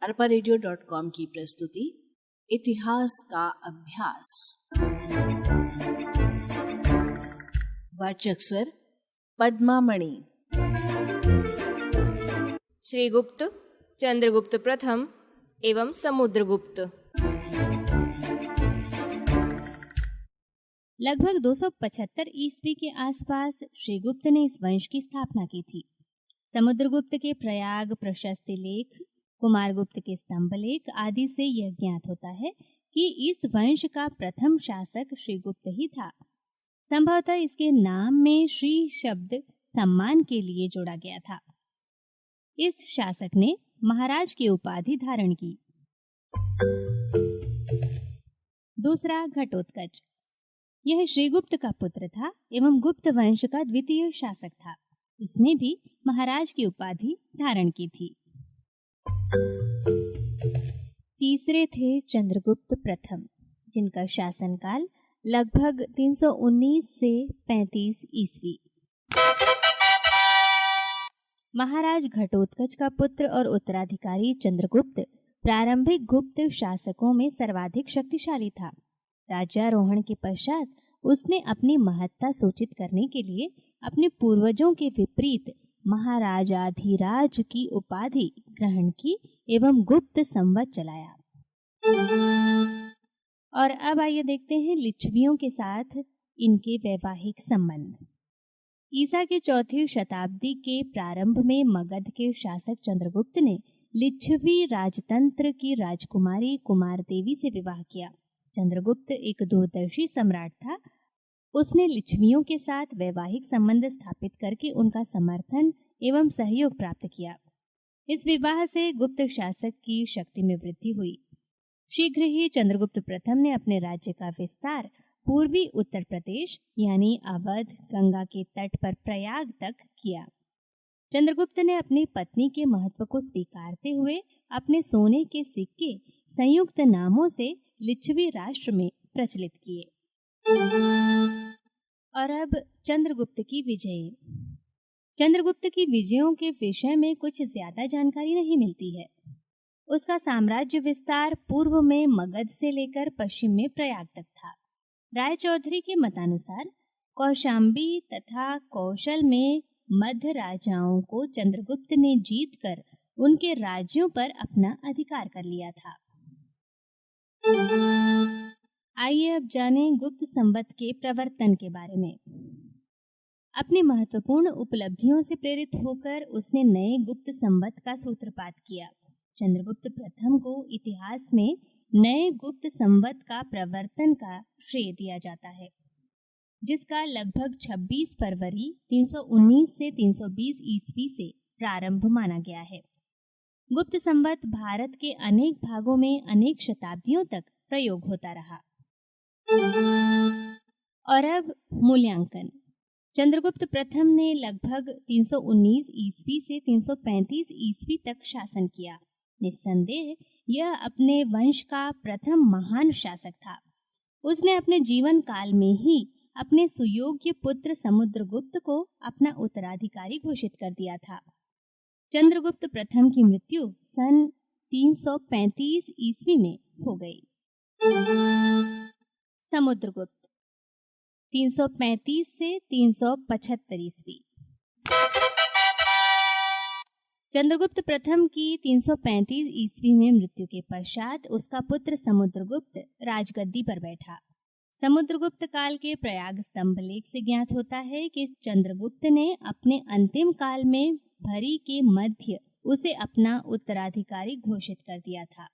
arparadio.com की प्रस्तुति इतिहास का अभ्यास। वाचक स्वर पद्मा मणि। श्रीगुप्त, चंद्रगुप्त प्रथम एवं समुद्रगुप्त। लगभग 275 ईस्वी के आसपास श्रीगुप्त ने इस वंश की स्थापना की थी। समुद्रगुप्त के प्रयाग प्रशस्ति लेख, कुमारगुप्त के स्तंभ लेख आदि से यह ज्ञात होता है कि इस वंश का प्रथम शासक श्रीगुप्त ही था। संभवतः इसके नाम में श्री शब्द सम्मान के लिए जोड़ा गया था। इस शासक ने महाराज की उपाधि धारण की। दूसरा, घटोत्कच। यह श्रीगुप्त का पुत्र था एवं गुप्त वंश का द्वितीय शासक था। इसने भी महाराज की उपाधि धारण की थी। तीसरे थे चंद्रगुप्त प्रथम, जिनका शासनकाल लगभग 319 से 35 ईस्वी। महाराज घटोत्कच का पुत्र और उत्तराधिकारी चंद्रगुप्त प्रारंभिक गुप्त शासकों में सर्वाधिक शक्तिशाली था। राज्यारोहण के पश्चात उसने अपनी महत्ता सूचित करने के लिए अपने पूर्वजों के विपरीत महाराजाधिराज की उपाधि ग्रहण की एवं गुप्त संवत चलाया। और अब आइए देखते हैं लिच्छवियों के साथ इनके वैवाहिक संबंध। ईसा के चौथी शताब्दी के प्रारंभ में मगध के शासक चंद्रगुप्त ने लिच्छवी राजतंत्र की राजकुमारी कुमार देवी से विवाह किया। चंद्रगुप्त एक दूरदर्शी सम्राट था। उसने लिच्छवियों के साथ वैवाहिक संबंध स्थापित करके उनका समर्थन एवं सहयोग प्राप्त किया। इस विवाह से गुप्त शासक की शक्ति में वृद्धि हुई। शीघ्र ही चंद्रगुप्त प्रथम ने अपने राज्य का विस्तार पूर्वी उत्तर प्रदेश यानी अवध, गंगा के तट पर प्रयाग तक किया। चंद्रगुप्त ने अपनी पत्नी के महत्व को स्वीकारते हुए अपने सोने के सिक्के संयुक्त नामों से लिच्छवी राष्ट्र में प्रचलित किए। और अब चंद्रगुप्त की विजय। चंद्रगुप्त की विजयों के विषय में कुछ ज्यादा जानकारी नहीं मिलती है। उसका साम्राज्य विस्तार पूर्व में मगध से लेकर पश्चिम में प्रयाग तक था। राय चौधरी के मतानुसार कौशाम्बी तथा कौशल में मध्य राजाओं को चंद्रगुप्त ने जीतकर उनके राज्यों पर अपना अधिकार कर लिया था। आइए अब जानें गुप्त संवत के प्रवर्तन के बारे में। अपनी महत्वपूर्ण उपलब्धियों से प्रेरित होकर उसने नए गुप्त संवत का सूत्रपात किया। चंद्रगुप्त प्रथम को इतिहास में नए गुप्त संवत का प्रवर्तन का श्रेय दिया जाता है, जिसका लगभग 26 फरवरी 319 से 320 ईस्वी से प्रारंभ माना गया है। गुप्त संवत भारत के अनेक भागों में अनेक शताब्दियों तक प्रयोग होता रहा। और अब मूल्यांकन। चंद्रगुप्त प्रथम ने लगभग 319 ईस्वी से 335 ईस्वी तक शासन किया। निस्संदेह यह अपने वंश का प्रथम महान शासक था। उसने अपने जीवन काल में ही अपने सुयोग्य पुत्र समुद्रगुप्त को अपना उत्तराधिकारी घोषित कर दिया था। चंद्रगुप्त प्रथम की मृत्यु सन 335 ईस्वी में हो गई। समुद्रगुप्त 335 से 375 ईस्वी। चंद्रगुप्त प्रथम की 335 ईस्वी में मृत्यु के पश्चात उसका पुत्र समुद्रगुप्त राजगद्दी पर बैठा। समुद्रगुप्त काल के प्रयाग स्तंभ लेख से ज्ञात होता है कि चंद्रगुप्त ने अपने अंतिम काल में भरी के मध्य उसे अपना उत्तराधिकारी घोषित कर दिया था।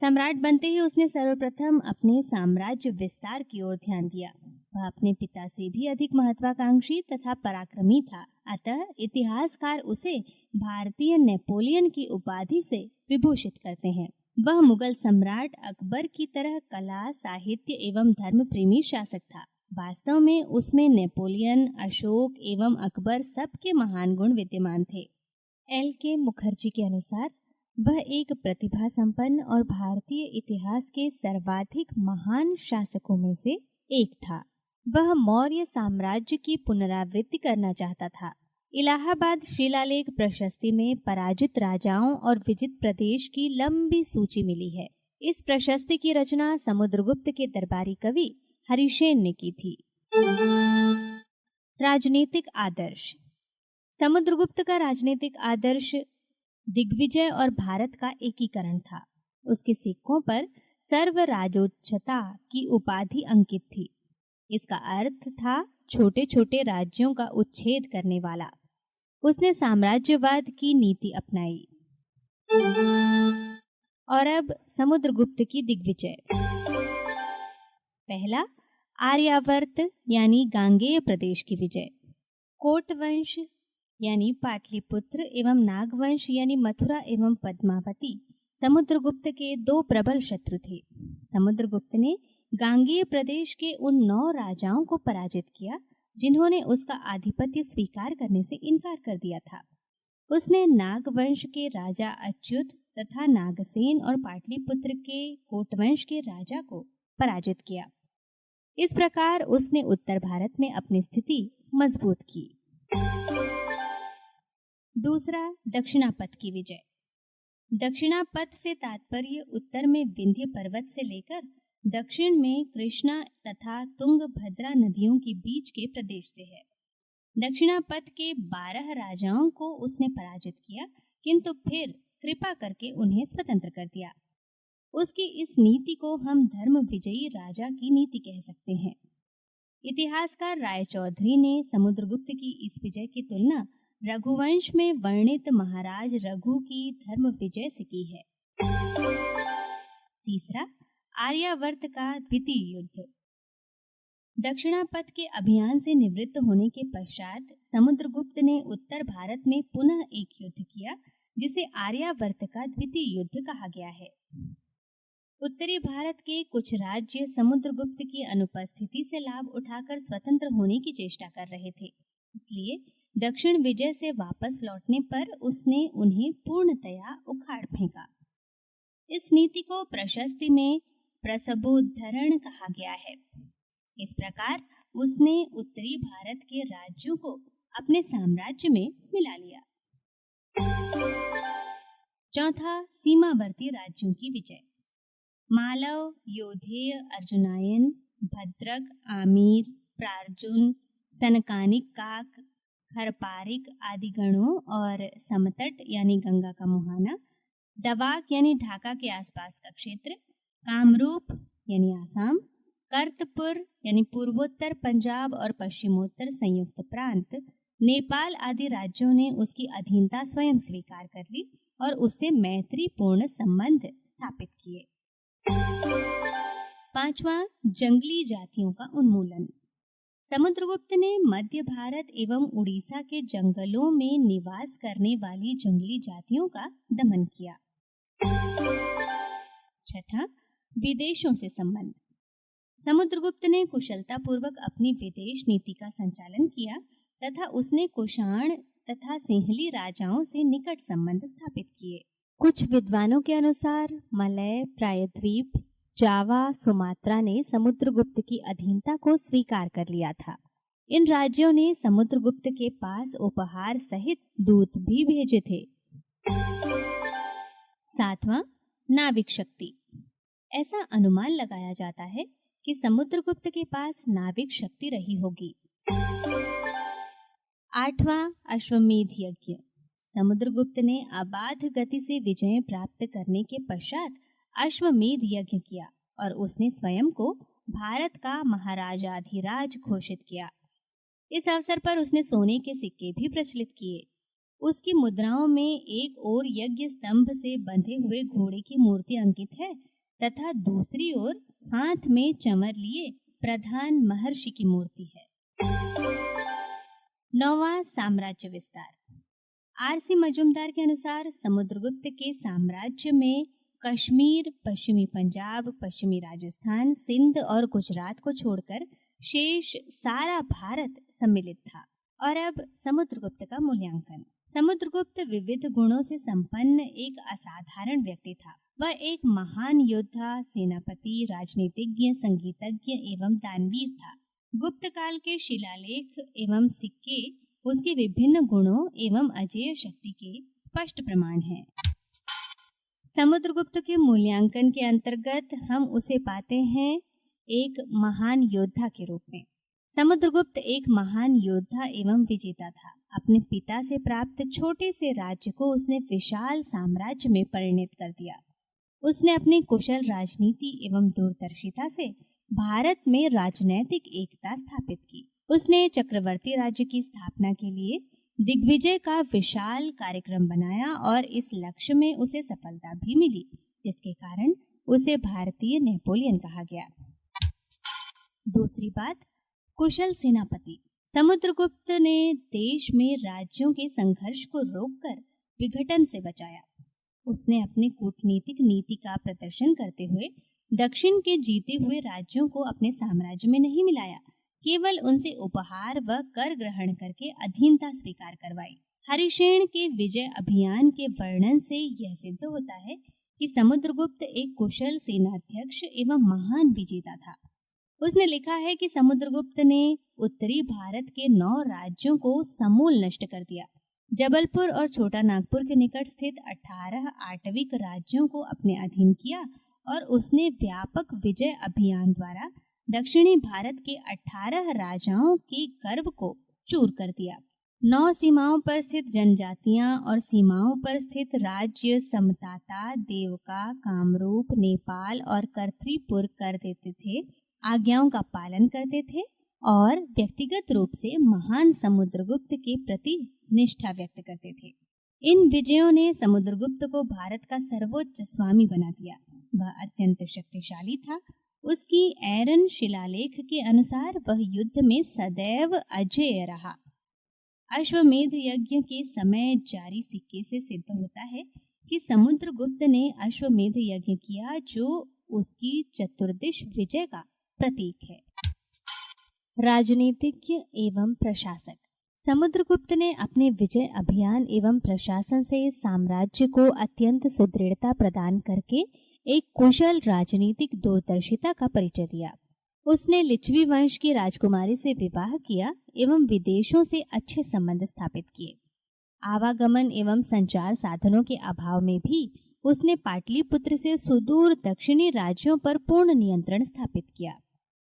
सम्राट बनते ही उसने सर्वप्रथम अपने साम्राज्य विस्तार की ओर ध्यान दिया। वह अपने पिता से भी अधिक महत्वाकांक्षी तथा पराक्रमी था। अतः इतिहासकार उसे भारतीय नेपोलियन की उपाधि से विभूषित करते हैं। वह मुगल सम्राट अकबर की तरह कला, साहित्य एवं धर्म प्रेमी शासक था। वास्तव में उसमें नेपोलियन, अशोक एवं अकबर सबके महान गुण विद्यमान थे। एल.के. मुखर्जी के अनुसार वह एक प्रतिभा संपन्न और भारतीय इतिहास के सर्वाधिक महान शासकों में से एक था। वह मौर्य साम्राज्य की पुनरावृत्ति करना चाहता था। इलाहाबाद शिलालेख प्रशस्ति में पराजित राजाओं और विजित प्रदेश की लंबी सूची मिली है। इस प्रशस्ति की रचना समुद्रगुप्त के दरबारी कवि हरिसेन ने की थी। राजनीतिक आदर्श। समुद्रगुप्त का राजनीतिक आदर्श दिग्विजय और भारत का एकीकरण था। उसके सिक्कों पर सर्वराजोच्चता की उपाधि अंकित थी। इसका अर्थ था छोटे छोटे राज्यों का उच्छेद करने वाला। उसने साम्राज्यवाद की नीति अपनाई। और अब समुद्रगुप्त की दिग्विजय। पहला, आर्यावर्त यानी गांगेय प्रदेश की विजय। कोटवंश यानी पाटलिपुत्र एवं नागवंश यानी मथुरा एवं पद्मावती समुद्रगुप्त के दो प्रबल शत्रु थे। समुद्रगुप्त ने गांगेय प्रदेश के उन 9 राजाओं को पराजित किया जिन्होंने उसका आधिपत्य स्वीकार करने से इनकार कर दिया था। उसने नागवंश के राजा अच्युत तथा नागसेन और पाटलिपुत्र के कोटवंश के राजा को पराजित किया। इस प्रकार उसने उत्तर भारत में अपनी स्थिति मजबूत की। दूसरा, दक्षिणापथ की विजय। दक्षिणापथ से तात्पर्य उत्तर में विंध्य पर्वत से लेकर दक्षिण में कृष्णा तथा तुंगभद्रा नदियों के बीच के प्रदेश से है। दक्षिणापथ के 12 राजाओं को उसने पराजित किया, किंतु फिर कृपा करके उन्हें स्वतंत्र कर दिया। उसकी इस नीति को हम धर्म विजयी राजा की नीति कह सकते हैं। इतिहासकार रायचौधरी ने समुद्रगुप्त की इस विजय की तुलना रघुवंश में वर्णित महाराज रघु की धर्म विजय से की है। तीसरा, आर्यावर्त का द्वितीय युद्ध। दक्षिणापथ के अभियान से निवृत्त होने के पश्चात समुद्रगुप्त ने उत्तर भारत में पुनः एक युद्ध किया जिसे आर्यावर्त का द्वितीय युद्ध कहा गया है। उत्तरी भारत के कुछ राज्य समुद्रगुप्त की अनुपस्थिति से लाभ उठाकर स्वतंत्र होने की चेष्टा कर रहे थे, इसलिए दक्षिण विजय से वापस लौटने पर उसने उन्हें पूर्णतया उखाड़ फेंका। इस नीति को प्रशस्ति में प्रसबोद्धरण कहा गया है। इस प्रकार उसने उत्तरी भारत के राज्यों को अपने साम्राज्य में मिला लिया। चौथा, सीमावर्ती राज्यों की विजय। मालव, योधेय, अर्जुनायन, भद्रक, आमीर, प्रार्जुन, सनकानिक काक, खरपारिक आदि गणों और समतट यानी गंगा का मुहाना, दवाक यानी ढाका के आसपास का क्षेत्र, कामरूप यानी आसाम, कर्तपुर यानी पूर्वोत्तर पंजाब और पश्चिमोत्तर संयुक्त प्रांत, नेपाल आदि राज्यों ने उसकी अधीनता स्वयं स्वीकार कर ली और उससे मैत्रीपूर्ण संबंध स्थापित किए। पांचवा, जंगली जातियों का उन्मूलन। समुद्रगुप्त ने मध्य भारत एवं उड़ीसा के जंगलों में निवास करने वाली जंगली जातियों का दमन किया। छठा, विदेशों से संबंध। समुद्रगुप्त ने कुशलतापूर्वक अपनी विदेश नीति का संचालन किया तथा उसने कुषाण तथा सिंहली राजाओं से निकट संबंध स्थापित किए। कुछ विद्वानों के अनुसार मलय, प्रायद्वीप, जावा, सुमात्रा ने समुद्रगुप्त की अधीनता को स्वीकार कर लिया था। इन राज्यों ने समुद्रगुप्त के पास उपहार सहित दूत भी भेजे थे। सातवां, नाविक शक्ति। ऐसा अनुमान लगाया जाता है कि समुद्रगुप्त के पास नाविक शक्ति रही होगी। आठवां, अश्वमेध यज्ञ। समुद्रगुप्त ने अबाध गति से विजय प्राप्त करने के पश्चात अश्वमेध यज्ञ किया और उसने स्वयं को भारत का महाराजाधिराज घोषित किया। इस अवसर पर उसने सोने के सिक्के भी प्रचलित किए। उसकी मुद्राओं में एक ओर यज्ञ स्तंभ से बंधे हुए घोड़े की मूर्ति अंकित है तथा दूसरी ओर हाथ में चमर लिए प्रधान महर्षि की मूर्ति है। नौवां, साम्राज्य विस्तार। आरसी मजूमदार के अनुसार समुद्रगुप्त के साम्राज्य में कश्मीर, पश्चिमी पंजाब, पश्चिमी राजस्थान, सिंध और गुजरात को छोड़कर शेष सारा भारत सम्मिलित था। और अब समुद्रगुप्त का मूल्यांकन। समुद्रगुप्त विविध गुणों से संपन्न एक असाधारण व्यक्ति था। वह एक महान योद्धा, सेनापति, राजनीतिज्ञ, संगीतज्ञ एवं दानवीर था। गुप्त काल के शिलालेख एवं सिक्के उसके विभिन्न गुणों एवं अजेय शक्ति के स्पष्ट प्रमाण हैं। समुद्रगुप्त के मूल्यांकन के अंतर्गत हम उसे पाते हैं एक महान योद्धा के रूप में। समुद्रगुप्त एक महान योद्धा एवं विजेता था। अपने पिता से प्राप्त छोटे से राज्य को उसने विशाल साम्राज्य में परिणत कर दिया। उसने अपनी कुशल राजनीति एवं दूरदर्शिता से भारत में राजनैतिक एकता स्थापित की। उसने चक्रवर्ती राज्य की स्थापना के लिए दिग्विजय का विशाल कार्यक्रम बनाया और इस लक्ष्य में उसे सफलता भी मिली, जिसके कारण उसे भारतीय नेपोलियन कहा गया। दूसरी बात, कुशल सेनापति। समुद्रगुप्त ने देश में राज्यों के संघर्ष को रोककर विघटन से बचाया। उसने अपनी कूटनीतिक नीति का प्रदर्शन करते हुए दक्षिण के जीते हुए राज्यों को अपने साम्राज्य में नहीं मिलाया, केवल उनसे उपहार व कर ग्रहण करके अधीनता स्वीकार करवाई। हरिशेन के विजय अभियान के वर्णन से यह सिद्ध होता है कि समुद्रगुप्त एक कुशल सेनाध्यक्ष एवं महान विजेता था। उसने लिखा है कि समुद्रगुप्त ने उत्तरी भारत के 9 राज्यों को समूल नष्ट कर दिया। जबलपुर और छोटा नागपुर के निकट स्थित 18 आटविक राज्यों को अपने अधीन किया और उसने व्यापक विजय अभियान द्वारा दक्षिणी भारत के 18 राजाओं के गर्व को चूर कर दिया। 9 सीमाओं पर स्थित जनजातियां और सीमाओं पर स्थित राज्य समताता, देवका, कामरूप, नेपाल और करथरीपुर कर देते थे, आज्ञाओं का पालन करते थे और व्यक्तिगत रूप से महान समुद्रगुप्त के प्रति निष्ठा व्यक्त करते थे। इन विजयों ने समुद्रगुप्त को भारत का सर्वोच्च स्वामी बना दिया। वह अत्यंत शक्तिशाली था। उसकी एरन शिलालेख के अनुसार वह युद्ध में सदैव अजेय रहा। अश्वमेध यज्ञ के समय जारी सिक्के से सिद्ध होता है कि समुद्रगुप्त ने अश्वमेध यज्ञ किया, जो उसकी चतुर्दिश विजय का प्रतीक है। राजनीतिज्ञ एवं प्रशासक। समुद्रगुप्त ने अपने विजय अभियान एवं प्रशासन से साम्राज्य को अत्यंत सुदृढ़ता प्रदान करके एक कुशल राजनीतिक दूरदर्शिता का परिचय दिया। उसने लिच्छवी वंश की राजकुमारी से विवाह किया एवं विदेशों से अच्छे संबंध स्थापित किए। आवागमन एवं संचार साधनों के अभाव में भी उसने पाटलिपुत्र से सुदूर दक्षिणी राज्यों पर पूर्ण नियंत्रण स्थापित किया।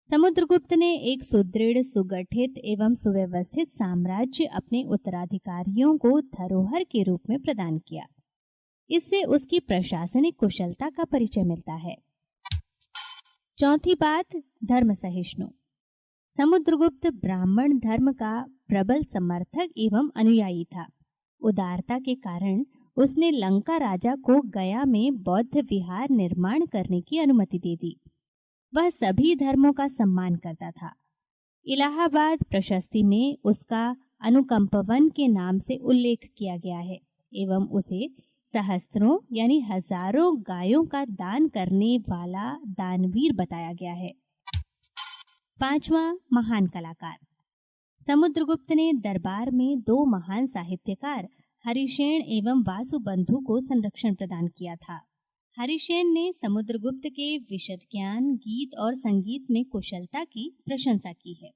समुद्रगुप्त ने एक सुदृढ़, सुगठित एवं सुव्यवस्थित साम्राज्य अपने उत्तराधिकारियों को धरोहर के रूप में प्रदान किया। इससे उसकी प्रशासनिक कुशलता का परिचय मिलता है। चौथी बात, धर्म सहिष्णु। समुद्रगुप्त ब्राह्मण धर्म का प्रबल समर्थक एवं अनुयायी था। उदारता के कारण उसने लंका राजा को गया में बौद्ध विहार निर्माण करने की अनुमति दे दी। वह सभी धर्मों का सम्मान करता था। इलाहाबाद प्रशस्ति में उसका अनुकंपवन के नाम से उल्लेख किया गया है एवं उसे सहस्त्रों यानी हजारों गायों का दान करने वाला दानवीर बताया गया है। पांचवा, महान कलाकार। समुद्रगुप्त ने दरबार में 2 महान साहित्यकार हरिशेन एवं वासुबंधु को संरक्षण प्रदान किया था। हरिशेन ने समुद्रगुप्त के विशद ज्ञान, गीत और संगीत में कुशलता की प्रशंसा की है।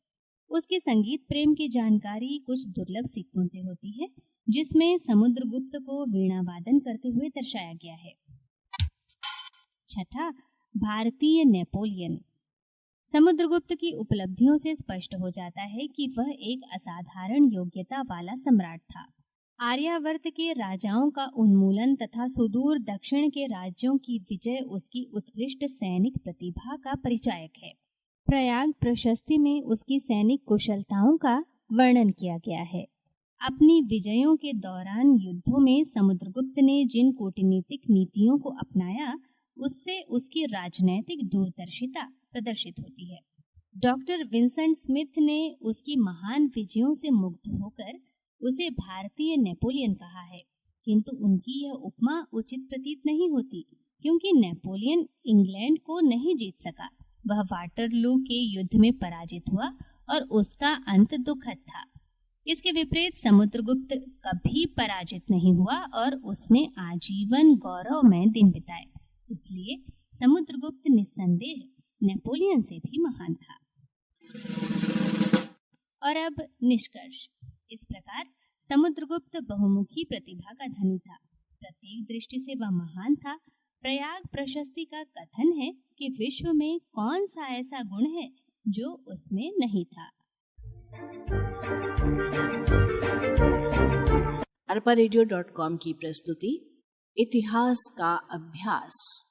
उसके संगीत प्रेम की जानकारी कुछ दुर्लभ सिक्कों से होती है, जिसमें समुद्रगुप्त को वीणा वादन करते हुए दर्शाया गया है। छठा, भारतीय नेपोलियन। समुद्रगुप्त की उपलब्धियों से स्पष्ट हो जाता है कि वह एक असाधारण योग्यता वाला सम्राट था। आर्यावर्त के राजाओं का उन्मूलन तथा सुदूर दक्षिण के राज्यों की विजय उसकी उत्कृष्ट सैनिक प्रतिभा का परिचायक है। प्रयाग प्रशस्ति में उसकी सैनिक कुशलताओं का वर्णन किया गया है। अपनी विजयों के दौरान युद्धों में समुद्रगुप्त ने जिन कूटनीतिक नीतियों को अपनाया, उससे उसकी राजनैतिक दूरदर्शिता प्रदर्शित होती है। डॉक्टर विंसेंट स्मिथ ने उसकी महान विजयों से मुग्ध होकर उसे भारतीय नेपोलियन कहा है, किंतु उनकी यह उपमा उचित प्रतीत नहीं होती, क्योंकि नेपोलियन इंग्लैंड को नहीं जीत सका। वह वाटरलू के युद्ध में पराजित हुआ और उसका अंत दुखद था। इसके विपरीत समुद्रगुप्त कभी पराजित नहीं हुआ और उसने आजीवन गौरवमय दिन बिताए। इसलिए समुद्रगुप्त निस्संदेह नेपोलियन से भी महान था। और अब निष्कर्ष। इस प्रकार समुद्रगुप्त बहुमुखी प्रतिभा का धनी था। प्रत्येक दृष्टि से वह महान था। प्रयाग प्रशस्ति का कथन है कि विश्व में कौन सा ऐसा गुण है जो उसमें नहीं था। arparadio.com की प्रस्तुति इतिहास का अभ्यास।